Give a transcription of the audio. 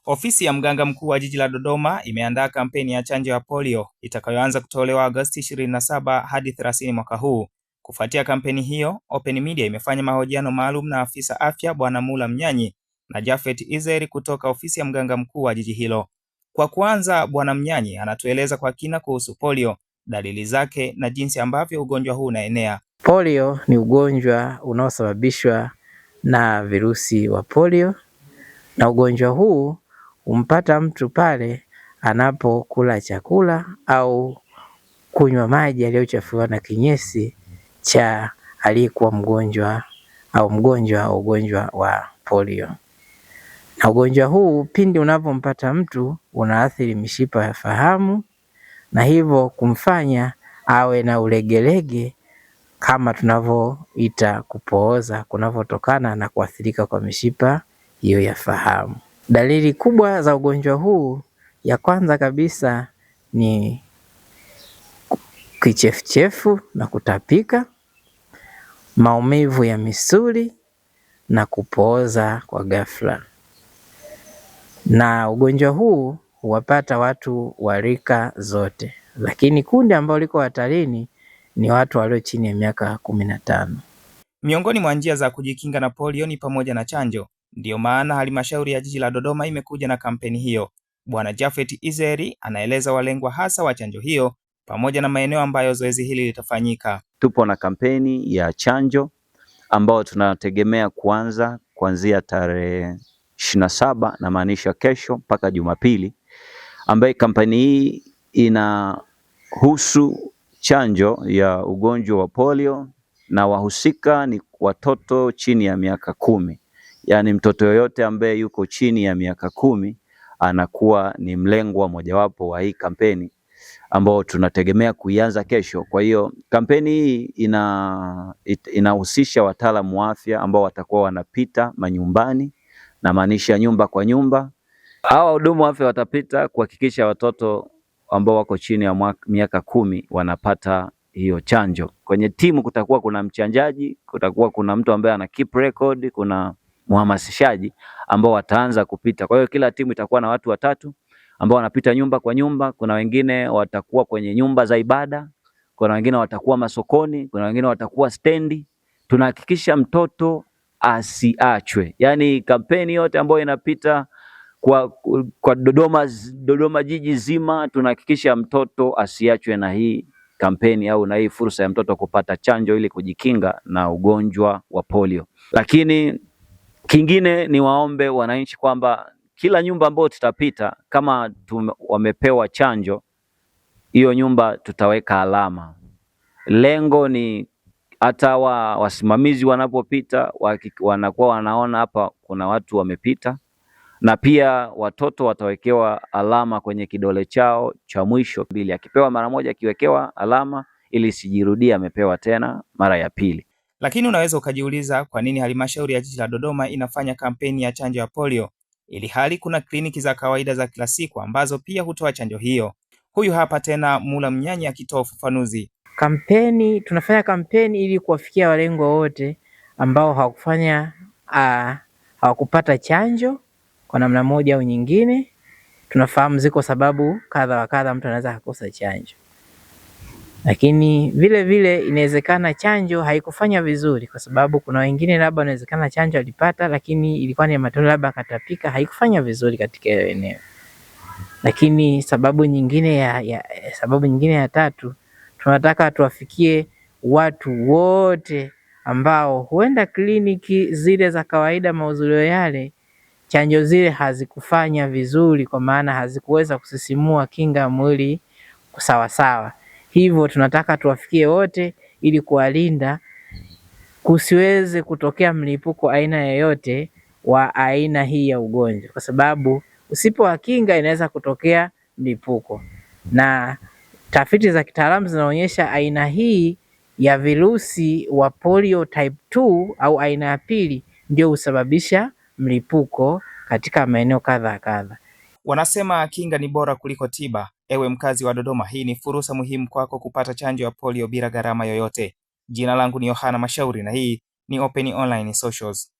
Ofisi ya mganga mkuu wa jiji la Dodoma imeandaa kampeni ya chanjo ya polio itakayoanza kutolewa Agosti 27 hadi 30 mwaka huu. Kufuatia kampeni hiyo, Open Media imefanya mahojiano maalum na afisa afya Bwana Mula Mnyanyi na Japhet Izeri kutoka ofisi ya mganga mkuu wa jiji hilo. Kwa kuanza, Bwana Mnyanyi anatueleza kwa kina kuhusu polio, dalili zake na jinsi ambavyo ugonjwa huu unaenea. Polio ni ugonjwa unaosababishwa na virusi wa polio, na ugonjwa huu humpata mtu pale anapokula chakula au kunywa maji yaliyochafuliwa na kinyesi cha aliyekuwa mgonjwa au mgonjwa wa ugonjwa wa polio. Na ugonjwa huu pindi unapompata mtu unaathiri mishipa ya fahamu na hivyo kumfanya awe na ulegelege kama tunavyoita kupooza kunavyotokana na kuathirika kwa mishipa hiyo ya fahamu. Dalili kubwa za ugonjwa huu, ya kwanza kabisa ni kichefuchefu na kutapika, maumivu ya misuli na kupooza kwa ghafla. Na ugonjwa huu huwapata watu wa rika zote, lakini kundi ambalo liko hatarini ni watu walio chini ya miaka 15. Miongoni mwa njia za kujikinga na polio ni pamoja na chanjo. Ndiyo maana halmashauri ya jiji la Dodoma imekuja na kampeni hiyo. Bwana Japhet Izeri anaeleza walengwa hasa wa chanjo hiyo pamoja na maeneo ambayo zoezi hili litafanyika. Tupo na kampeni ya chanjo ambayo tunategemea kuanzia tarehe 27 na maanisha kesho mpaka Jumapili, ambayo kampeni hii inahusu chanjo ya ugonjwa wa polio na wahusika ni watoto chini ya miaka 10. Yaani mtoto yoyote ambaye yuko chini ya miaka 10 anakuwa ni mlengwa mojawapo wa hii kampeni ambao tunategemea kuianza kesho. Kwa hiyo kampeni hii inahusisha wataalamu wa afya ambao watakuwa wanapita manyumbani, na maanisha nyumba kwa nyumba. Hawa wahudumu wa afya watapita kuhakikisha watoto ambao wako chini ya miaka 10 wanapata hiyo chanjo. Kwenye timu kutakuwa kuna mchanjaji, kutakuwa kuna mtu ambaye ana keep record, kuna mhamasishaji ambao wataanza kupita. Kwa hiyo kila timu itakuwa na watu 3 ambao wanapita nyumba kwa nyumba. Kuna wengine watakuwa kwenye nyumba za ibada, kuna wengine watakuwa masokoni, kuna wengine watakuwa stendi. Tunahakikisha mtoto asiachwe. Yaani kampeni yote ambayo inapita kwa Dodoma jiji zima, tunahakikisha mtoto asiachwe na hii kampeni au na hii fursa ya mtoto kupata chanjo ili kujikinga na ugonjwa wa polio. Lakini kingine ni waombe wananchi kwamba kila nyumba ambayo tutapita, kama wamepewa chanjo, hiyo nyumba tutaweka alama. Lengo ni hata wasimamizi wanapopita wanakuwa wanaona hapa kuna watu wamepita, na pia watoto watawekewa alama kwenye kidole chao cha mwisho. Akipewa mara moja akiwekewa alama ili sijirudie amepewa tena mara ya pili. Lakini unaweza ukajiuliza kwa nini halmashauri ya jiji la Dodoma inafanya kampeni ya chanjo ya polio ili hali kuna kliniki za kawaida za kila siku ambazo pia hutoa chanjo hiyo. Huyu hapa tena Mula Mnyanyi akitoa ufafanuzi. Tunafanya kampeni ili kuwafikia walengwa wote ambao hawakupata chanjo kwa namna moja au nyingine. Tunafahamu ziko sababu kadha wa kadha mtu anaweza kukosa chanjo. Lakini vile vile inawezekana chanjo haikufanya vizuri kwa sababu kuna wengine labda inawezekana chanjo alipata lakini ilikuwa ni matone labda akatapika, haikufanya vizuri katika eneo. Lakini sababu nyingine ya tatu, tunataka tuwafikie watu wote ambao huenda kliniki zile za kawaida mahudhurio yale chanjo zile hazikufanya vizuri kwa maana hazikuweza kusisimua kinga ya mwili sawa. Hivyo tunataka tuwafikie wote ili kuwalinda kusiweze kutokea mlipuko aina yoyote wa aina hii ya ugonjwa, kwa sababu usipowakinga inaweza kutokea mlipuko. Na tafiti za kitaalamu zinaonyesha aina hii ya virusi wa polio type 2 au aina ya pili ndio husababisha mlipuko katika maeneo kadha. Wanasema kinga ni bora kuliko tiba. Ewe mkazi wa Dodoma, hii ni fursa muhimu kwako kupata chanjo ya polio bila gharama yoyote. Jina langu ni Yohana Mashauri na hii ni Open Online Socials.